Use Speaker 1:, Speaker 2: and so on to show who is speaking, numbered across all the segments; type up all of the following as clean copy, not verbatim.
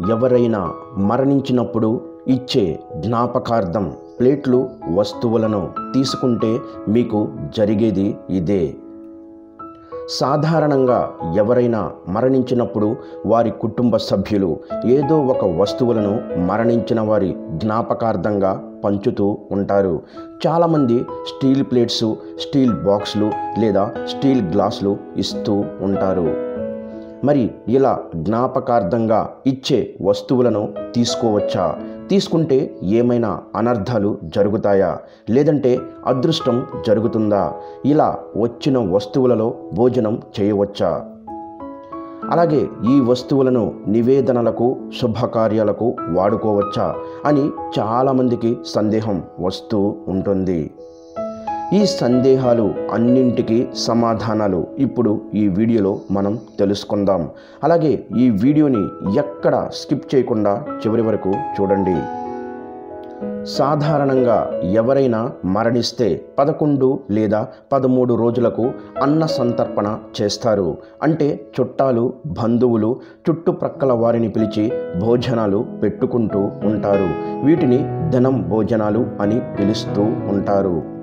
Speaker 1: ఎవరైనా మరణించినప్పుడు ఇచ్చే జ్ఞాపకార్థం ప్లేట్లు వస్తువులను తీసుకుంటే మీకు జరిగేది ఇదే. సాధారణంగా ఎవరైనా మరణించినప్పుడు వారి కుటుంబ సభ్యులు ఏదో ఒక వస్తువులను మరణించిన వారి జ్ఞాపకార్థంగా పంచుతూ ఉంటారు. చాలామంది స్టీల్ ప్లేట్స్, స్టీల్ బాక్సులు లేదా స్టీల్ గ్లాసులు ఇస్తూ ఉంటారు. మరి ఇలా జ్ఞాపకార్థంగా ఇచ్చే వస్తువులను తీసుకోవచ్చా? తీసుకుంటే ఏమైనా అనర్థాలు జరుగుతాయా? లేదంటే అదృష్టం జరుగుతుందా? ఇలా వచ్చిన వస్తువులలో భోజనం చేయవచ్చా? అలాగే ఈ వస్తువులను నివేదనలకు, శుభకార్యాలకు వాడుకోవచ్చా అని చాలామందికి సందేహం వస్తూ ఉంటుంది. ఈ సందేహాలు అన్నింటికీ సమాధానాలు ఇప్పుడు ఈ వీడియోలో మనం తెలుసుకుందాం. అలాగే ఈ వీడియోని ఎక్కడ స్కిప్ చేయకుండా చివరి వరకు చూడండి. సాధారణంగా ఎవరైనా మరణిస్తే 11 లేదా 13 రోజులకు అన్న సంతర్పణ చేస్తారు. అంటే చుట్టాలు, బంధువులు, చుట్టుప్రక్కల వారిని పిలిచి భోజనాలు పెట్టుకుంటూ ఉంటారు. వీటిని దినం భోజనాలు అని పిలుస్తూ ఉంటారు.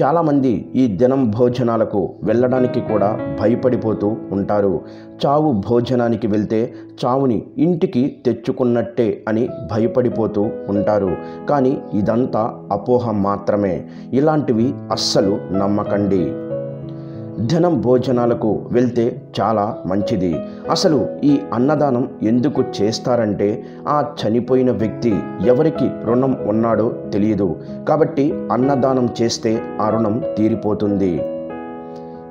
Speaker 1: చాలామంది ఈ దినం భోజనాలకు వెళ్ళడానికి కూడా భయపడిపోతూ ఉంటారు. చావు భోజనానికి వెళ్తే చావుని ఇంటికి తెచ్చుకున్నట్టే అని భయపడిపోతూ ఉంటారు. కానీ ఇదంతా అపోహ మాత్రమే. ఇలాంటివి అస్సలు నమ్మకండి. దినం భోజనాలకు వెళ్తే చాలా మంచిది. అసలు ఈ అన్నదానం ఎందుకు చేస్తారంటే ఆ చనిపోయిన వ్యక్తి ఎవరికి రుణం ఉన్నాడో తెలియదు. కాబట్టి అన్నదానం చేస్తే ఆ రుణం తీరిపోతుంది.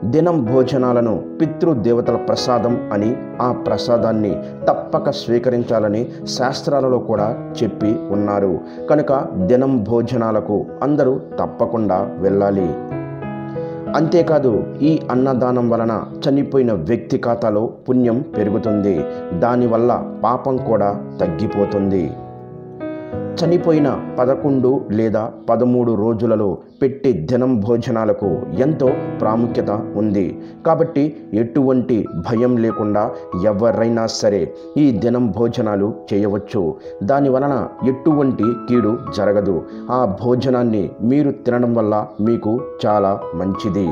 Speaker 1: దినం భోజనాలను పితృదేవతల ప్రసాదం అని, ఆ ప్రసాదాన్ని తప్పక స్వీకరించాలని శాస్త్రాలలో కూడా చెప్పి ఉన్నారు. కనుక దినం భోజనాలకు అందరూ తప్పకుండా వెళ్ళాలి. అంతేకాదు ఈ అన్నదానం వలన చనిపోయిన వ్యక్తి ఖాతాలో పుణ్యం పెరుగుతుంది. దానివల్ల పాపం కూడా తగ్గిపోతుంది. చనిపోయిన 11 లేదా 13 రోజులలో పెట్టే దినం భోజనాలకు ఎంతో ప్రాముఖ్యత ఉంది. కాబట్టి ఎటువంటి భయం లేకుండా ఎవరైనా సరే ఈ దినం భోజనాలు చేయవచ్చు. దాని వలన ఎటువంటి కీడు జరగదు. ఆ భోజనాన్ని మీరు తినడం వల్ల మీకు చాలా మంచిది.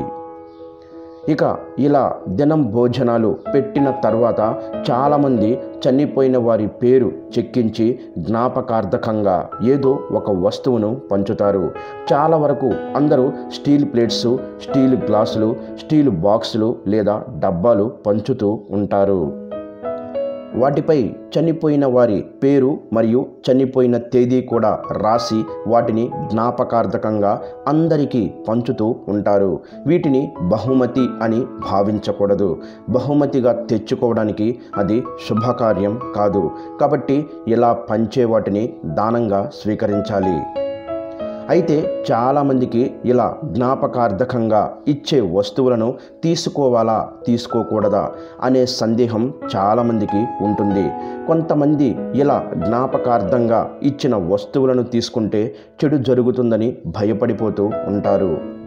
Speaker 1: ఇక ఇలా దినం భోజనాలు పెట్టిన తర్వాత చాలామంది చనిపోయిన వారి పేరు చెక్కించి జ్ఞాపకార్థకంగా ఏదో ఒక వస్తువును పంచుతారు. చాలా వరకు అందరూ స్టీల్ ప్లేట్స్, స్టీల్ గ్లాసులు, స్టీల్ బాక్సులు లేదా డబ్బాలు పంచుతూ ఉంటారు. వాటిపై చనిపోయిన వారి పేరు మరియు చనిపోయిన తేదీ కూడా రాసి వాటిని జ్ఞాపకార్థకంగా అందరికీ పంచుతూ ఉంటారు. వీటిని బహుమతి అని భావించకూడదు. బహుమతిగా తెచ్చుకోవడానికి అది శుభకార్యం కాదు. కాబట్టి ఇలా పంచే వాటిని దానంగా స్వీకరించాలి. అయితే చాలామందికి ఇలా జ్ఞాపకార్థకంగా ఇచ్చే వస్తువులను తీసుకోవాలా, తీసుకోకూడదా అనే సందేహం చాలామందికి ఉంటుంది. కొంతమంది ఇలా జ్ఞాపకార్థంగా ఇచ్చిన వస్తువులను తీసుకుంటే చెడు జరుగుతుందని భయపడిపోతూ ఉంటారు.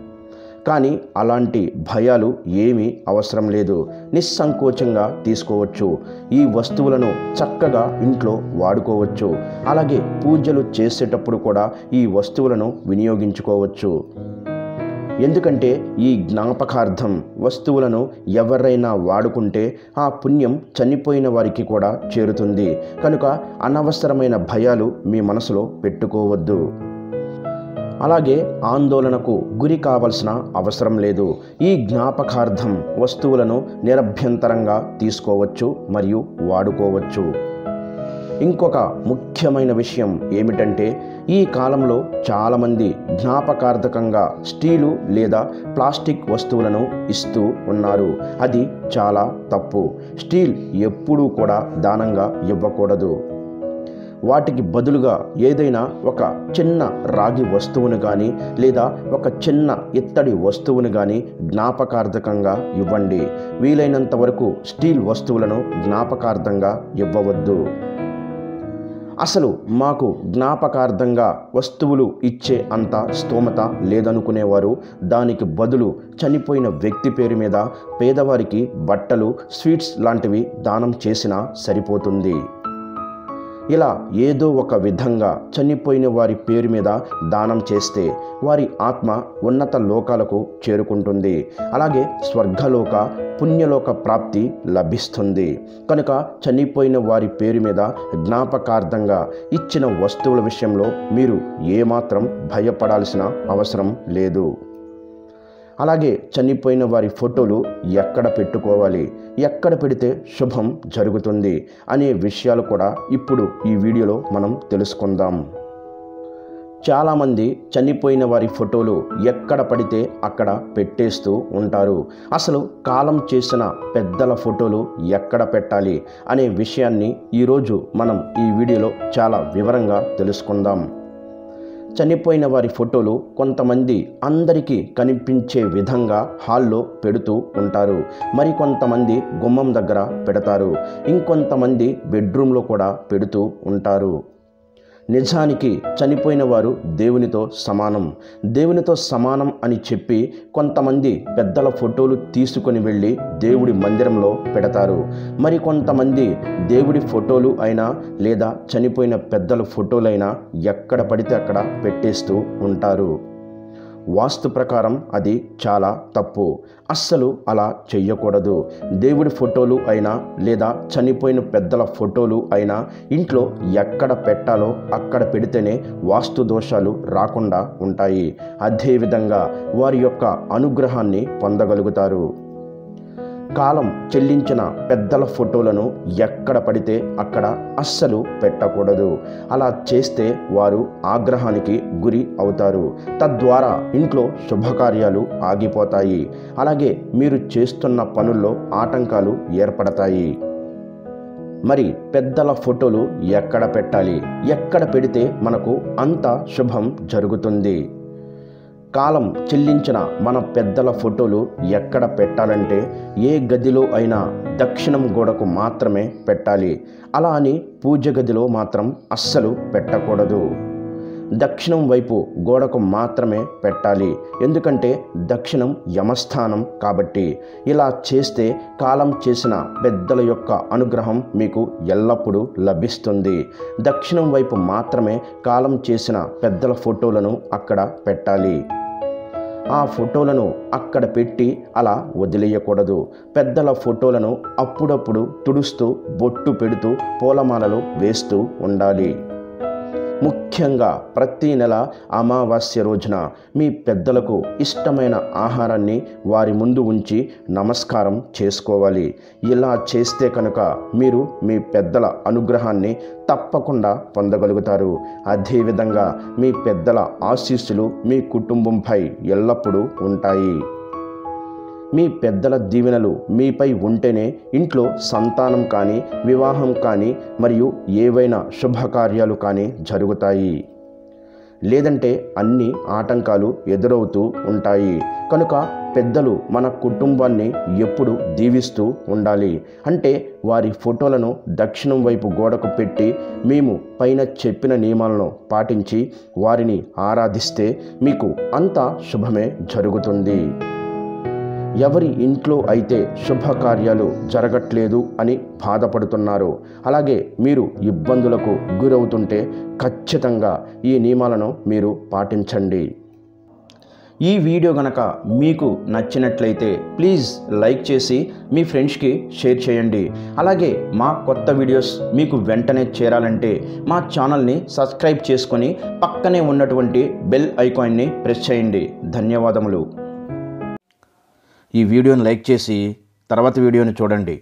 Speaker 1: కానీ అలాంటి భయాలు ఏమీ అవసరం లేదు. నిస్సంకోచంగా తీసుకోవచ్చు. ఈ వస్తువులను చక్కగా ఇంట్లో వాడుకోవచ్చు. అలాగే పూజలు చేసేటప్పుడు కూడా ఈ వస్తువులను వినియోగించుకోవచ్చు. ఎందుకంటే ఈ జ్ఞాపకార్థం వస్తువులను ఎవరైనా వాడుకుంటే ఆ పుణ్యం చనిపోయిన వారికి కూడా చేరుతుంది. కనుక అనవసరమైన భయాలు మీ మనసులో పెట్టుకోవద్దు. అలాగే ఆందోళనకు గురి కావాల్సిన అవసరం లేదు. ఈ జ్ఞాపకార్థం వస్తువులను నిరభ్యంతరంగా తీసుకోవచ్చు మరియు వాడుకోవచ్చు. ఇంకొక ముఖ్యమైన విషయం ఏమిటంటే ఈ కాలంలో చాలామంది జ్ఞాపకార్థకంగా స్టీలు లేదా ప్లాస్టిక్ వస్తువులను ఇస్తూ ఉన్నారు. అది చాలా తప్పు. స్టీల్ ఎప్పుడూ కూడా దానంగా ఇవ్వకూడదు. వాటికి బదులుగా ఏదైనా ఒక చిన్న రాగి వస్తువును కానీ లేదా ఒక చిన్న ఇత్తడి వస్తువును కానీ జ్ఞాపకార్థకంగా ఇవ్వండి. వీలైనంత వరకు స్టీల్ వస్తువులను జ్ఞాపకార్థంగా ఇవ్వవద్దు. అసలు మాకు జ్ఞాపకార్థంగా వస్తువులు ఇచ్చే అంత స్తోమత లేదనుకునేవారు దానికి బదులు చనిపోయిన వ్యక్తి పేరు మీద పేదవారికి బట్టలు, స్వీట్స్ లాంటివి దానం చేసినా సరిపోతుంది. ఇలా ఏదో ఒక విధంగా చనిపోయిన వారి పేరు మీద దానం చేస్తే వారి ఆత్మ ఉన్నత లోకాలకు చేరుకుంటుంది. అలాగే స్వర్గలోక పుణ్యలోక ప్రాప్తి లభిస్తుంది. కనుక చనిపోయిన వారి పేరు మీద జ్ఞాపకార్థంగా ఇచ్చిన వస్తువుల విషయంలో మీరు ఏమాత్రం భయపడాల్సిన అవసరం లేదు. అలాగే చనిపోయిన వారి ఫోటోలు ఎక్కడ పెట్టుకోవాలి, ఎక్కడ పెడితే శుభం జరుగుతుంది అనే విషయాలు కూడా ఇప్పుడు ఈ వీడియోలో మనం తెలుసుకుందాం. చాలామంది చనిపోయిన వారి ఫోటోలు ఎక్కడ పడితే అక్కడ పెట్టేస్తూ ఉంటారు. అసలు కాలం చేసిన పెద్దల ఫోటోలు ఎక్కడ పెట్టాలి అనే విషయాన్ని ఈరోజు మనం ఈ వీడియోలో చాలా వివరంగా తెలుసుకుందాం. చనిపోయిన వారి ఫోటోలు కొంతమంది అందరికీ కనిపించే విధంగా హాల్లో పెడుతూ ఉంటారు. మరికొంతమంది గుమ్మం దగ్గర పెడతారు. ఇంకొంతమంది బెడ్రూమ్లో కూడా పెడుతూ ఉంటారు. నిజానికి చనిపోయిన వారు దేవునితో సమానం. దేవునితో సమానం అని చెప్పి కొంతమంది పెద్దల ఫోటోలు తీసుకొని వెళ్ళి దేవుడి మందిరంలో పెడతారు. మరి కొంతమంది దేవుడి ఫోటోలు అయినా లేదా చనిపోయిన పెద్దల ఫోటోలైనా ఎక్కడ పడితే అక్కడ పెట్టేస్తూ ఉంటారు. వాస్తు ప్రకారం అది చాలా తప్పు. అస్సలు అలా చెయ్యకూడదు. దేవుడి ఫోటోలు అయినా లేదా చనిపోయిన పెద్దల ఫోటోలు అయినా ఇంట్లో ఎక్కడ పెట్టాలో అక్కడ పెడితేనే వాస్తు దోషాలు రాకుండా ఉంటాయి. అదేవిధంగా వారి యొక్క అనుగ్రహాన్ని పొందగలుగుతారు. కాలం చెల్లించిన పెద్దల ఫోటోలను ఎక్కడ పడితే అక్కడ అస్సలు పెట్టకూడదు. అలా చేస్తే వారు ఆగ్రహానికి గురి అవుతారు. తద్వారా ఇంట్లో శుభకార్యాలు ఆగిపోతాయి. అలాగే మీరు చేస్తున్న పనుల్లో ఆటంకాలు ఏర్పడతాయి. మరి పెద్దల ఫోటోలు ఎక్కడ పెట్టాలి, ఎక్కడ పెడితే మనకు అంత శుభం జరుగుతుంది? కాలం చెల్లించిన మన పెద్దల ఫోటోలు ఎక్కడ పెట్టాలంటే ఏ గదిలో అయినా దక్షిణం గోడకు మాత్రమే పెట్టాలి. అలా అని పూజ గదిలో మాత్రం అస్సలు పెట్టకూడదు. దక్షిణం వైపు గోడకు మాత్రమే పెట్టాలి. ఎందుకంటే దక్షిణం యమస్థానం కాబట్టి. ఇలా చేస్తే కాలం చేసిన పెద్దల యొక్క అనుగ్రహం మీకు ఎల్లప్పుడూ లభిస్తుంది. దక్షిణం వైపు మాత్రమే కాలం చేసిన పెద్దల ఫోటోలను అక్కడ పెట్టాలి. ఆ ఫోటోలను అక్కడ పెట్టి అలా వదిలేయకూడదు. పెద్దల ఫోటోలను అప్పుడప్పుడు తుడుస్తూ బొట్టు పెడుతూ పూలమాలలు వేస్తూ ఉండాలి. ముఖ్యంగా ప్రతి నెల అమావాస్య రోజున మీ పెద్దలకు ఇష్టమైన ఆహారాన్ని వారి ముందు ఉంచి నమస్కారం చేసుకోవాలి. ఇలా చేస్తే కనుక మీరు మీ పెద్దల అనుగ్రహాన్ని తప్పకుండా పొందగలుగుతారు. అదేవిధంగా మీ పెద్దల ఆశీస్సులు మీ కుటుంబంపై ఎల్లప్పుడూ ఉంటాయి. మీ పెద్దల దీవెనలు మీపై ఉంటేనే ఇంట్లో సంతానం కానీ, వివాహం కానీ, మరియు ఏవైనా శుభకార్యాలు కానీ జరుగుతాయి. లేదంటే అన్ని ఆటంకాలు ఎదురవుతూ ఉంటాయి. కనుక పెద్దలు మన కుటుంబాన్ని ఎప్పుడు దీవిస్తూ ఉండాలి. అంటే వారి ఫోటోలను దక్షిణం వైపు గోడకు పెట్టి మేము పైన చెప్పిన నియమాలను పాటించి వారిని ఆరాధిస్తే మీకు అంతా శుభమే జరుగుతుంది. ఎవరి ఇంట్లో అయితే శుభకార్యాలు జరగట్లేదు అని బాధపడుతున్నారు, అలాగే మీరు ఇబ్బందులకు గురవుతుంటే ఖచ్చితంగా ఈ నియమాలను మీరు పాటించండి. ఈ వీడియో గనక మీకు నచ్చినట్లయితే ప్లీజ్ లైక్ చేసి మీ ఫ్రెండ్స్కి షేర్ చేయండి. అలాగే మా కొత్త వీడియోస్ మీకు వెంటనే చేరాలంటే మా ఛానల్ని సబ్స్క్రైబ్ చేసుకొని పక్కనే ఉన్నటువంటి బెల్ ఐకాన్ని ప్రెస్ చేయండి. ధన్యవాదములు. ఈ వీడియోని లైక్ చేసి తర్వాత వీడియోని చూడండి.